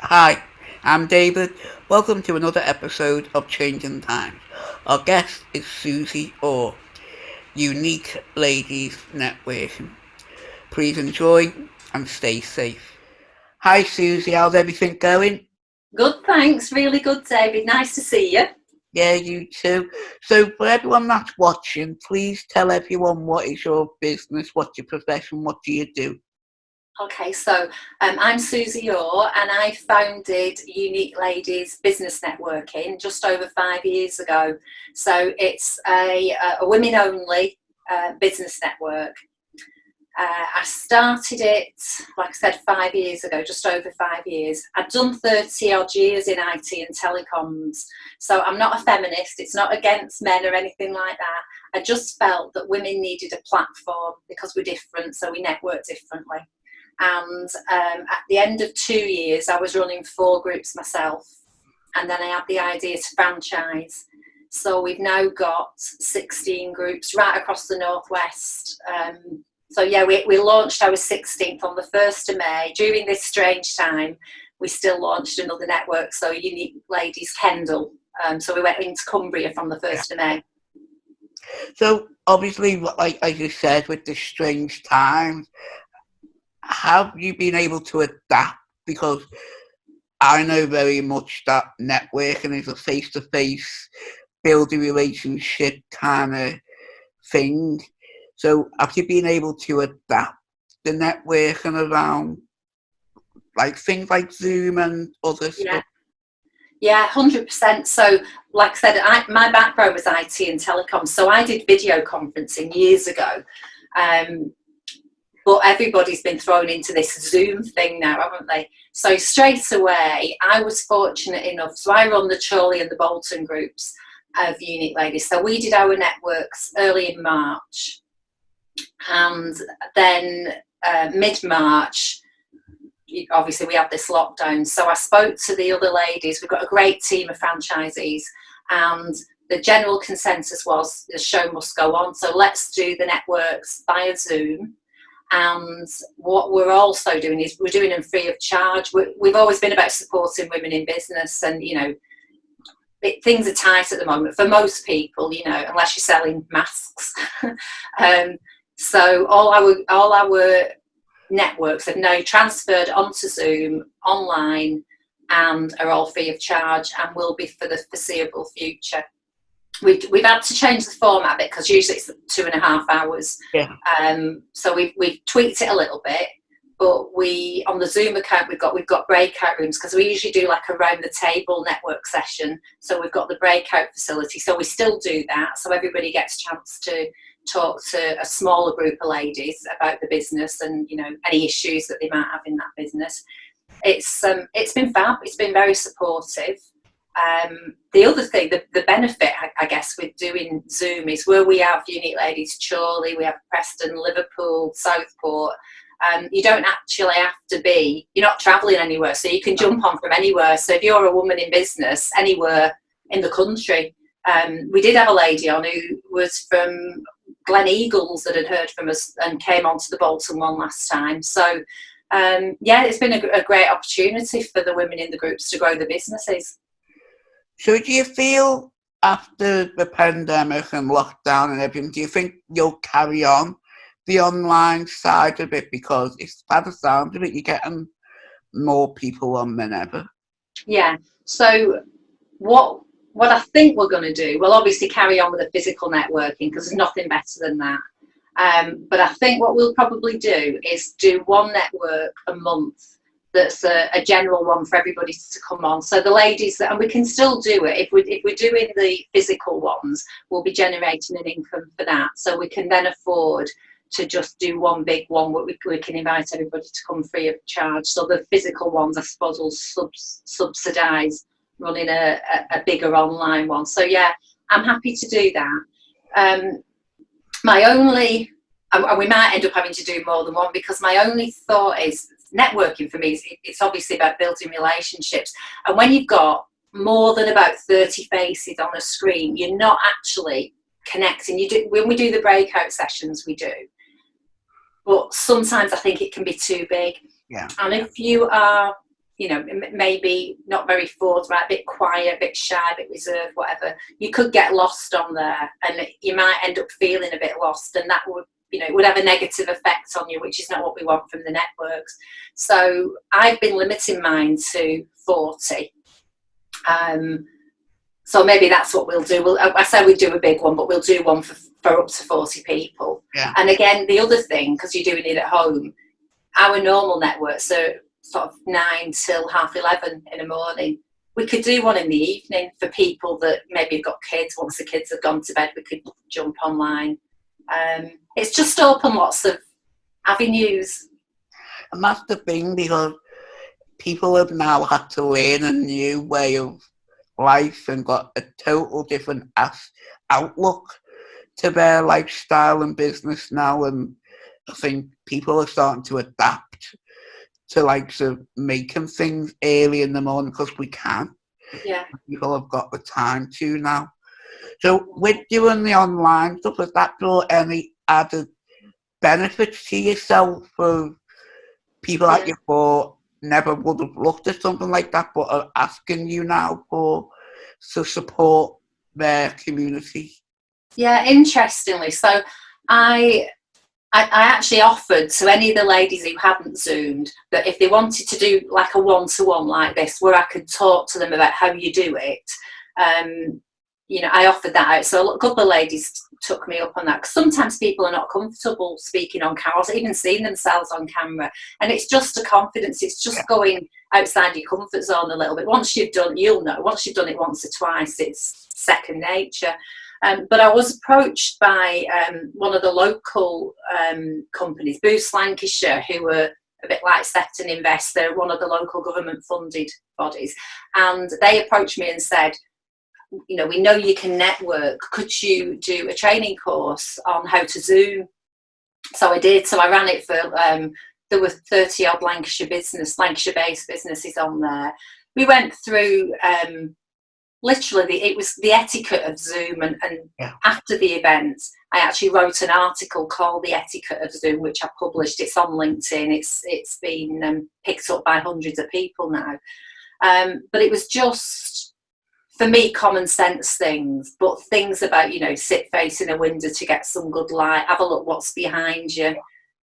Hi, I'm David. Welcome to another episode of Changing Times. Our guest is Suzy Orr, Unique Ladies Networking. Please enjoy and stay safe. Hi Suzy, how's everything going? Good, thanks. Really good, David. Nice to see you. Yeah, you too. So for everyone that's watching, please tell everyone what is your business, what's your profession, what do you do? Okay, so I'm Suzy Orr and I founded Unique Ladies Business Networking just over 5 years ago. So it's a women only business network. I started it, like I said, 5 years ago, just over 5 years. I've done 30 odd years in IT and telecoms. So I'm not a feminist, it's not against men or anything like that. I just felt that women needed a platform because we're different, so we network differently. And at the end of 2 years, I was running 4 groups myself. And then I had the idea to franchise. So we've now got 16 groups right across the Northwest. So yeah, we launched our 16th on the 1st of May. During this strange time, we still launched another network, so Unique Ladies Kendall. So we went into Cumbria from the Yeah. 1st of May. So obviously, like as you said, with the strange times, have you been able to adapt? Because I know very much that networking is a face-to-face, build a relationship kind of thing. So have you been able to adapt the networking around like things like Zoom and other Yeah. stuff? Yeah, 100%. So, like I said, my background was IT and telecoms. So I did video conferencing years ago. Um, but everybody's been thrown into this Zoom thing now, haven't they? So straight away, I was fortunate enough. So I run the Chorley and the Bolton groups of Unique Ladies. So we did our networks early in March. And then mid-March, obviously we had this lockdown, so I spoke to the other ladies. We've got a great team of franchisees, and the general consensus was the show must go on, so let's do the networks via Zoom. And what we're also doing is we're doing them free of charge. We've always been about supporting women in business, and things are tight at the moment for most people, unless you're selling masks. um, so all our networks have now transferred onto Zoom online and are all free of charge and will be for the foreseeable future. We've had to change the format a bit because usually it's 2.5 hours. Yeah. So we've tweaked it a little bit, but on the Zoom account we've got breakout rooms because we usually do like a round the table network session. So we've got the breakout facility. So we still do that. So everybody gets a chance to talk to a smaller group of ladies about the business and any issues that they might have in that business. It's been fab. It's been very supportive. The other thing, the benefit, I guess, with doing Zoom is where we have Unique Ladies Chorley, we have Preston, Liverpool, Southport. You don't actually have to you're not travelling anywhere, so you can jump on from anywhere. So if you're a woman in business anywhere in the country, we did have a lady on who was from Glen Eagles that had heard from us and came onto the Bolton one last time. So yeah, it's been a great opportunity for the women in the groups to grow the businesses. So do you feel after the pandemic and lockdown and everything, do you think you'll carry on the online side of it? Because it's by the sound of it, you're getting more people on than ever. Yeah. So what I think we're going to do, we'll obviously carry on with the physical networking because there's nothing better than that. But I think what we'll probably do is do one network a month that's a general one for everybody to come on. So the ladies and we can still do it if we're doing the physical ones, we'll be generating an income for that. So we can then afford to just do one big one where we can invite everybody to come free of charge. So the physical ones, I suppose, will subsidise running a bigger online one. So yeah, I'm happy to do that. My only, and we might end up having to do more than one, because my only thought is networking for me is it's obviously about building relationships, and when you've got more than about 30 faces on a screen, you're not actually connecting. When we do the breakout sessions, we do, but sometimes I think it can be too big. Yeah. And if you are you know, maybe not very forthright, a bit quiet, a bit shy, a bit reserved, whatever, you could get lost on there, and you might end up feeling a bit lost, and that would, you know, it would have a negative effect on you, which is not what we want from the networks. So I've been limiting mine to 40. So maybe that's what we'll do. I say we do a big one, but we'll do one for up to 40 people. Yeah. And again, the other thing, because you're doing it at home, our normal networks are sort of 9 till 11:30 in the morning. We could do one in the evening for people that maybe have got kids. Once the kids have gone to bed, we could jump online. It's just opened lots of avenues. And that's the thing, because people have now had to learn a new way of life and got a total different outlook to their lifestyle and business now. And I think people are starting to adapt to like making things early in the morning because we can. Yeah. People have got the time to now. So with doing the online stuff, has that brought any added benefits to yourself for people that you thought never would have looked at something like that, but are asking you now to support their community? Yeah, interestingly, so I actually offered to any of the ladies who hadn't Zoomed that if they wanted to do like a one-to-one like this, where I could talk to them about how you do it, you know, I offered that out. So a couple of ladies took me up on that, because sometimes people are not comfortable speaking on camera, or even seeing themselves on camera, and it's just a confidence. It's just going outside your comfort zone a little bit. Once you've done, you'll know. Once you've done it once or twice, it's second nature. But I was approached by one of the local companies, Boost Lancashire, who were a bit like Sefton Invest. They're one of the local government-funded bodies, and they approached me and said, you know, we know you can network. Could you do a training course on how to Zoom? So I did. So I ran it for, there were 30 odd Lancashire-based businesses on there. We went through, literally, it was the etiquette of Zoom. And after the event, I actually wrote an article called The Etiquette of Zoom, which I published. It's on LinkedIn. It's been picked up by hundreds of people now. But it was just, for me, common sense things, but things about, you know, sit facing a window to get some good light, have a look what's behind you.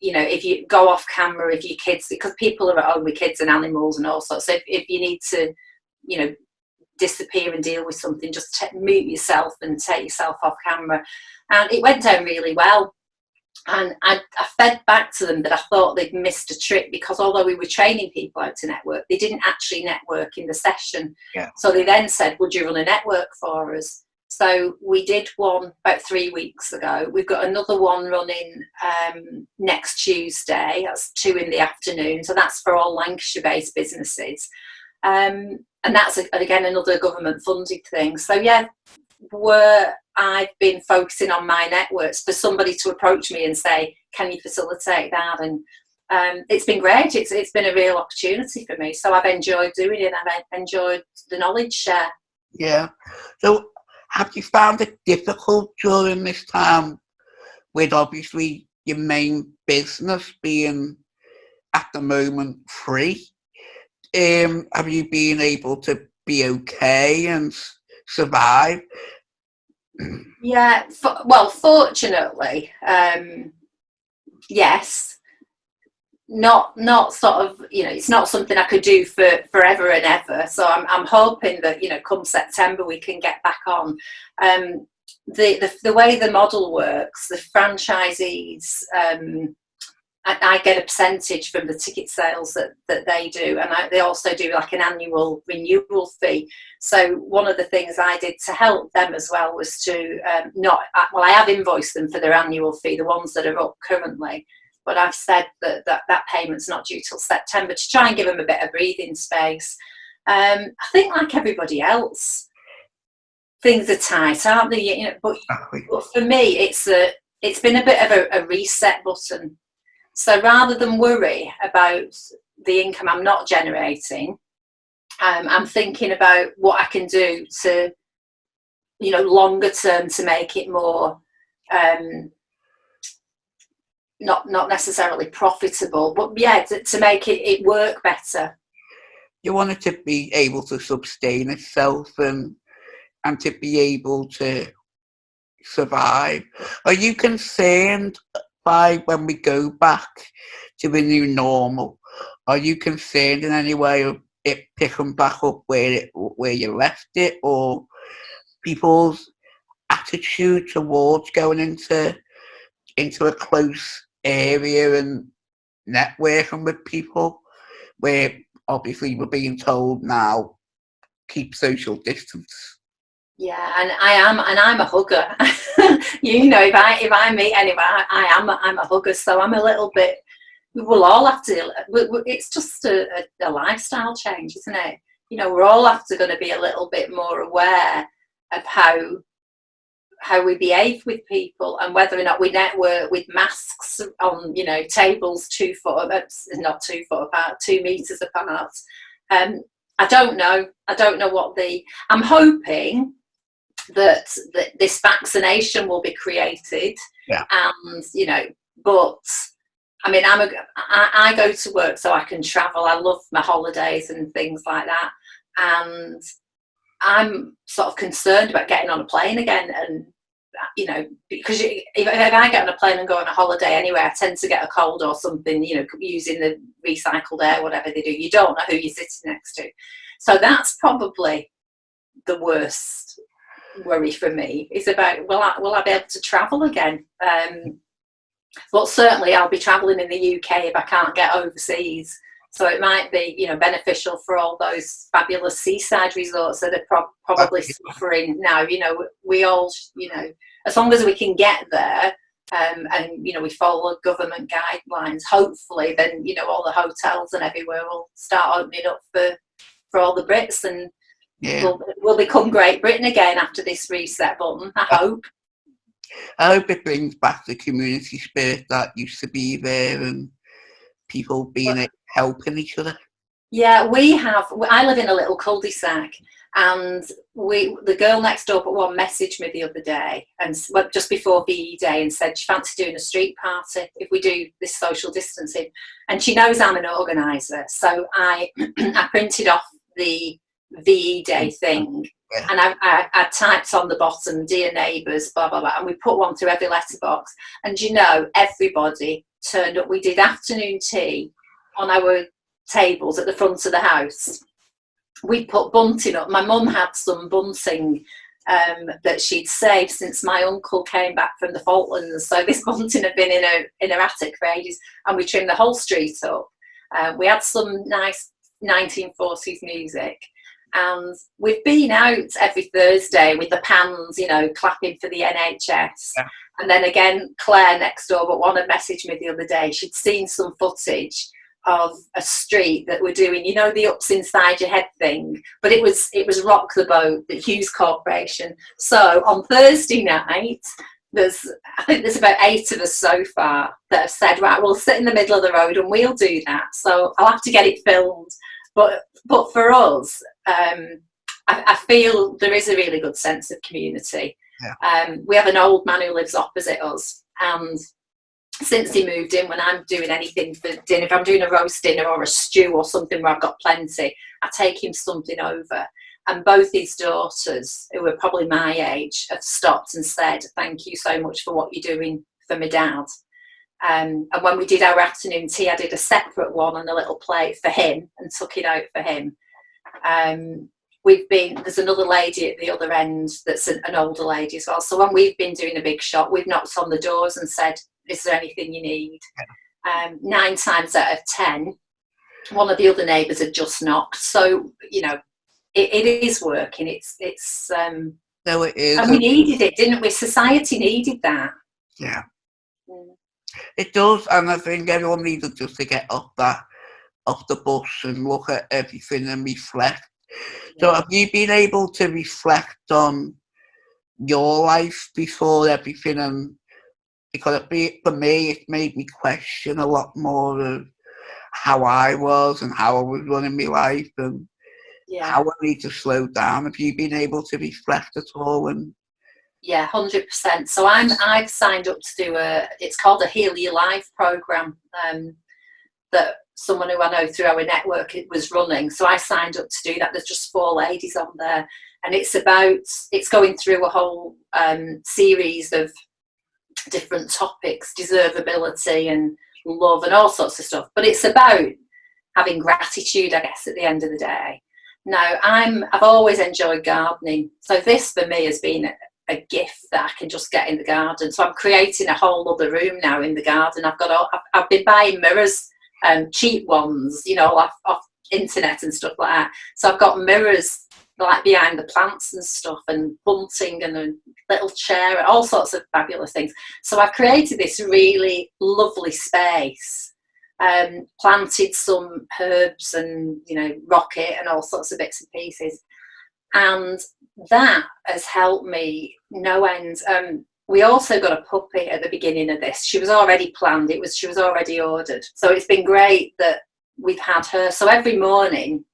You know, if you go off camera, if your kids, because people are at home with kids and animals and all sorts. So if you need to, you know, disappear and deal with something, just mute yourself and take yourself off camera. And it went down really well. And I fed back to them that I thought they'd missed a trick, because although we were training people how to network, they didn't actually network in the session. Yeah. So they then said, would you run a network for us? So we did one about 3 weeks ago. We've got another one running next Tuesday. That's 2 in the afternoon. So that's for all Lancashire-based businesses. And that's, again, another government-funded thing. So, yeah, where I've been focusing on my networks, for somebody to approach me and say, can you facilitate that? And it's been great. It's been a real opportunity for me. So I've enjoyed doing it, and I've enjoyed the knowledge share. Yeah. So have you found it difficult during this time, with obviously your main business being at the moment free? Have you been able to be okay and survive? Yeah, well, fortunately, yes. Not sort of, you know, it's not something I could do for forever and ever. So I'm hoping that, you know, come September we can get back on. The way the model works, the franchisees, I get a percentage from the ticket sales that they do, and they also do like an annual renewal fee. So one of the things I did to help them as well was to I have invoiced them for their annual fee, the ones that are up currently, but I've said that payment's not due till September, to try and give them a bit of breathing space. I think, like everybody else, things are tight, aren't they? You know, but for me, it's been a bit of a reset button. So rather than worry about the income I'm not generating, I'm thinking about what I can do to, you know, longer term, to make it more, not necessarily profitable, but yeah, to make it work better. you want it to be able to sustain itself and to be able to survive. Are you concerned by when we go back to the new normal? Are you concerned in any way of it picking back up where you left it, or people's attitude towards going into a close area and networking with people, where obviously we're being told now keep social distance? Yeah, and I'm a hugger. You know, if I meet anyone, I'm a hugger. So I'm a little bit. We'll all have to. It's just a lifestyle change, isn't it? You know, we're all after going to be a little bit more aware of how we behave with people, and whether or not we network with masks on, you know, tables 2 foot, not 2 foot apart, 2 meters apart. I don't know. I don't know what I'm hoping that this vaccination will be created, Yeah. and you know, but I mean, I go to work so I can travel. I love my holidays and things like that, and I'm sort of concerned about getting on a plane again. And you know, because if I get on a plane and go on a holiday anywhere, I tend to get a cold or something, you know, using the recycled air, whatever they do. You don't know who you're sitting next to. So that's probably the worst worry for me, is about will I be able to travel again? But certainly I'll be travelling in the UK if I can't get overseas. So it might be, you know, beneficial for all those fabulous seaside resorts that are probably suffering now. You know, we all, you know, as long as we can get there, and you know, we follow government guidelines, hopefully then, you know, all the hotels and everywhere will start opening up for all the Brits, and we'll become Great Britain again after this reset button, I hope. I hope it brings back the community spirit that used to be there, and people being helping each other. Yeah, I live in a little cul-de-sac, and the girl next door but one messaged me the other day, and just before VE Day, and said she fancied doing a street party if we do this social distancing. And she knows I'm an organiser, so I I printed off the VE Day thing, and I typed on the bottom, "Dear neighbours," blah blah blah, and we put one through every letterbox. And you know, everybody turned up. We did afternoon tea on our tables at the front of the house. We put bunting up. My mum had some bunting that she'd saved since my uncle came back from the Falklands. So this bunting had been in her attic for ages, and we trimmed the whole street up. We had some nice 1940s music, and we've been out every Thursday with the pans, you know, clapping for the NHS. Yeah. And then again, Claire next door but one had messaged me the other day. She'd seen some footage of a street that we're doing, you know, the ups inside your head thing, but it was Rock the Boat, the Hughes Corporation. So on Thursday night, I think there's about 8 of us so far that have said, right, we'll sit in the middle of the road and we'll do that. So I'll have to get it filmed, but for us, I feel there is a really good sense of community. Yeah. We have an old man who lives opposite us, and since he moved in, when I'm doing anything for dinner, if I'm doing a roast dinner or a stew or something where I've got plenty, I take him something over. And both his daughters, who are probably my age, have stopped and said, "Thank you so much for what you're doing for my dad." And when we did our afternoon tea, I did a separate one on a little plate for him and took it out for him. There's another lady at the other end that's an older lady as well. So when we've been doing a big shop, we've knocked on the doors and said, "Is there anything you need?" 9 times out of 10, one of the other neighbours had just knocked. So, you know, it is working. It's No, it is. And we needed it, didn't we? Society needed that. Yeah. It does, and I think everyone needed just to get off the bus and look at everything and reflect. So have you been able to reflect on your life before everything? And because for me, it made me question a lot more of how I was and how I was running my life, and how I need to slow down. Have you been able to reflect at all? And yeah, 100%. So I've signed up to do it's called a Heal Your Life program. that someone who I know through our network was running. So I signed up to do that. There's just 4 ladies on there, and it's going through a whole series of different topics, deservability and love and all sorts of stuff. But it's about having gratitude, I guess, at the end of the day. Now, I've always enjoyed gardening, so this for me has been a gift that I can just get in the garden. So I'm creating a whole other room now in the garden. I've been buying mirrors, cheap ones, you know, off internet and stuff like that. So I've got mirrors like behind the plants and stuff, and bunting and a little chair, all sorts of fabulous things. So I've created this really lovely space, planted some herbs and, you know, rocket and all sorts of bits and pieces. And that has helped me no end. We also got a puppy at the beginning of this. She was already planned. She was already ordered. So it's been great that we've had her. So every morning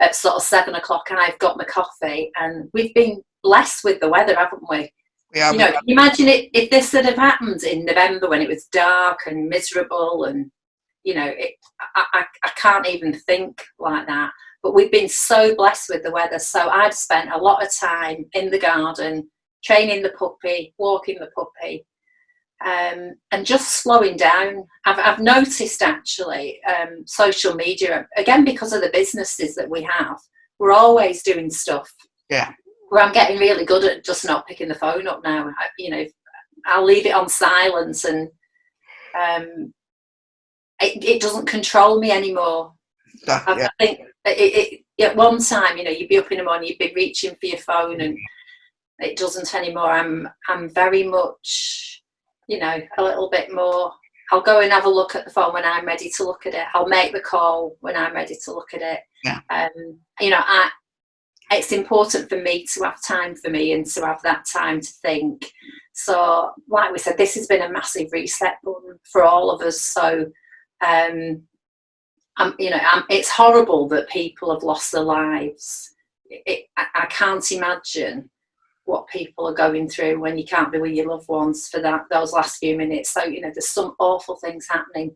at sort of 7 o'clock, and I've got my coffee, and we've been blessed with the weather, haven't we? Yeah, you know, can you imagine it if this had have happened in November when it was dark and miserable, and you know, I can't even think like that. But we've been so blessed with the weather. So I've spent a lot of time in the garden, training the puppy, walking the puppy, and just slowing down. I've noticed actually social media, again, because of the businesses that we have, we're always doing stuff. Yeah. Where I'm getting really good at just not picking the phone up now. You know, I'll leave it on silence, and it doesn't control me anymore. Yeah. I think at one time, you know, you'd be up in the morning, you'd be reaching for your phone, and it doesn't anymore. I'm very much, you know, a little bit more. I'll go and have a look at the phone when I'm ready to look at it. I'll make the call when I'm ready to look at it. Yeah. You know, it's important for me to have time for me and to have that time to think. So, like we said, this has been a massive reset button for all of us. So, it's horrible that people have lost their lives. I can't imagine what people are going through when you can't be with your loved ones for those last few minutes. So, you know, there's some awful things happening,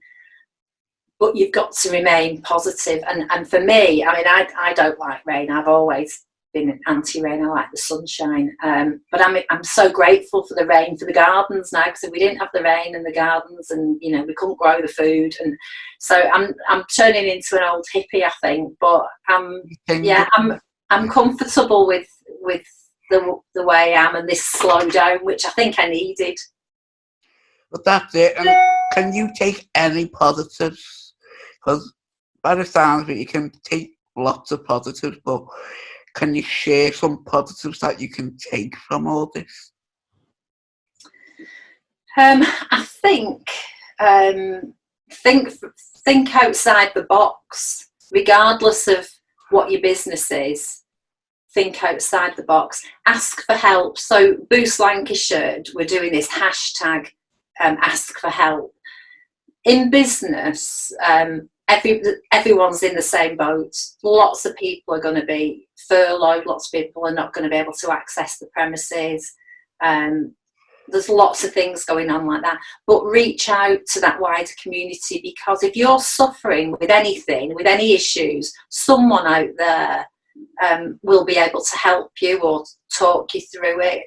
but you've got to remain positive. And for me, I mean, I don't like rain. I've always been anti-rain. I like the sunshine. But I'm so grateful for the rain for the gardens now, because if we didn't have the rain in the gardens, and you know, we couldn't grow the food, and so I'm turning into an old hippie, I think. But I'm comfortable with the way I am, and this slow down, which I think I needed. But that's it. And can you take any positives? Because by the sounds of it, you can take lots of positives, but can you share some positives that you can take from all this? I think think outside the box, regardless of what your business is. Think outside the box. Ask for help. So Boost Lancashire, we're doing this hashtag ask for help. In business, everyone's in the same boat. Lots of people are going to be furloughed. Lots of people are not going to be able to access the premises. There's lots of things going on like that. But reach out to that wider community, because if you're suffering with anything, with any issues, someone out there will be able to help you or talk you through it.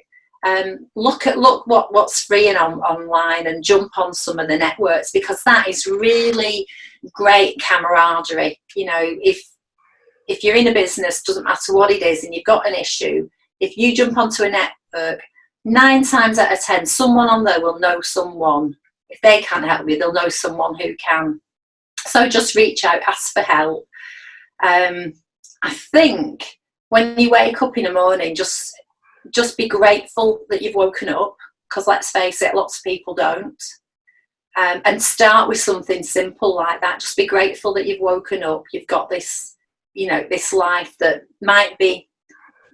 Look what's free and online, and jump on some of the networks, because that is really great camaraderie. You know, if you're in a business, doesn't matter what it is, and you've got an issue, if you jump onto a network, 9 times out of 10, someone on there will know someone. If they can't help you, they'll know someone who can. So just reach out, ask for help. I think when you wake up in the morning, just be grateful that you've woken up, because let's face it, lots of people don't. And start with something simple like that. Just be grateful that you've woken up. You've got this, you know, this life that might be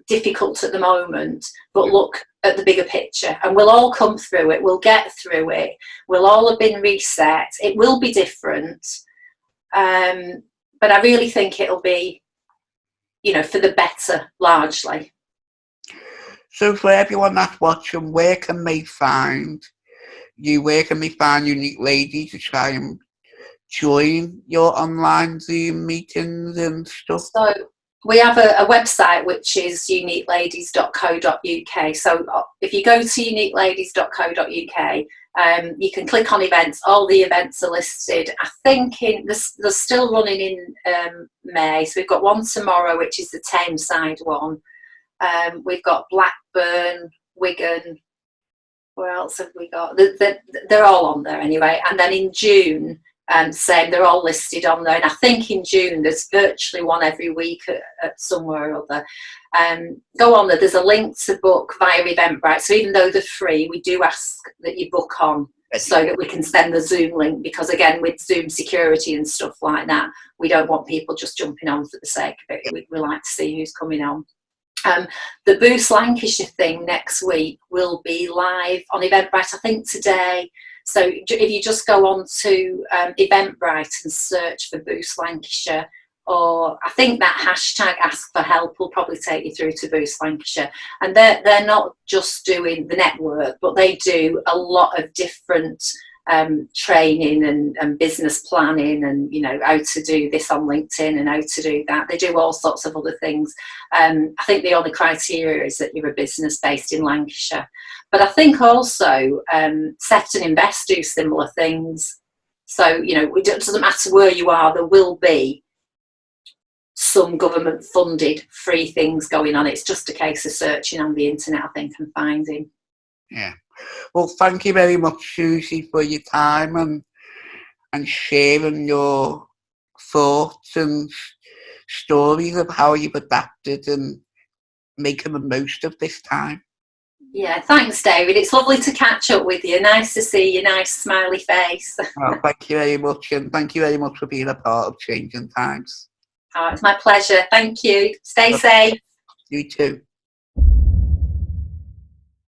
difficult at the moment, but look at the bigger picture, and we'll all come through it. We'll get through it. We'll all have been reset. It will be different, but I really think it'll be, you know, for the better, largely. So for everyone that's watching, where can they find you? Where can they find Unique Lady to try and join your online Zoom meetings and stuff? So we have a website which is uniqueladies.co.uk. So if you go to uniqueladies.co.uk, you can click on events. All the events are listed. I think they're still running in May. So we've got one tomorrow, which is the Tameside one. We've got Blackburn, Wigan. Where else have we got? They're all on there anyway. And then in June, same, they're all listed on there. And I think in June, there's virtually one every week at somewhere or other. Go on there. There's a link to book via Eventbrite. So even though they're free, we do ask that you book on so that we can send the Zoom link. Because again, with Zoom security and stuff like that, we don't want people just jumping on for the sake of it. We like to see who's coming on. The Boost Lancashire thing next week will be live on Eventbrite, I think today. So if you just go on to Eventbrite and search for Boost Lancashire, or I think that hashtag Ask for Help will probably take you through to Boost Lancashire. And they're not just doing the network, but they do a lot of different training and business planning, and how to do this on LinkedIn and how to do that. They do all sorts of other things. I think the only criteria is that you're a business based in Lancashire. But I think also Set and Invest do similar things. So it doesn't matter where you are, there will be some government funded free things going on. It's just a case of searching on the internet, I think, and finding. Yeah. Well, thank you very much, Suzy, for your time and sharing your thoughts and stories of how you've adapted and making the most of this time. Yeah, thanks, David. It's lovely to catch up with you. Nice to see your nice smiley face. Well, thank you very much, and thank you very much for being a part of Changing Times. Oh, it's my pleasure. Thank you. Stay safe. You too.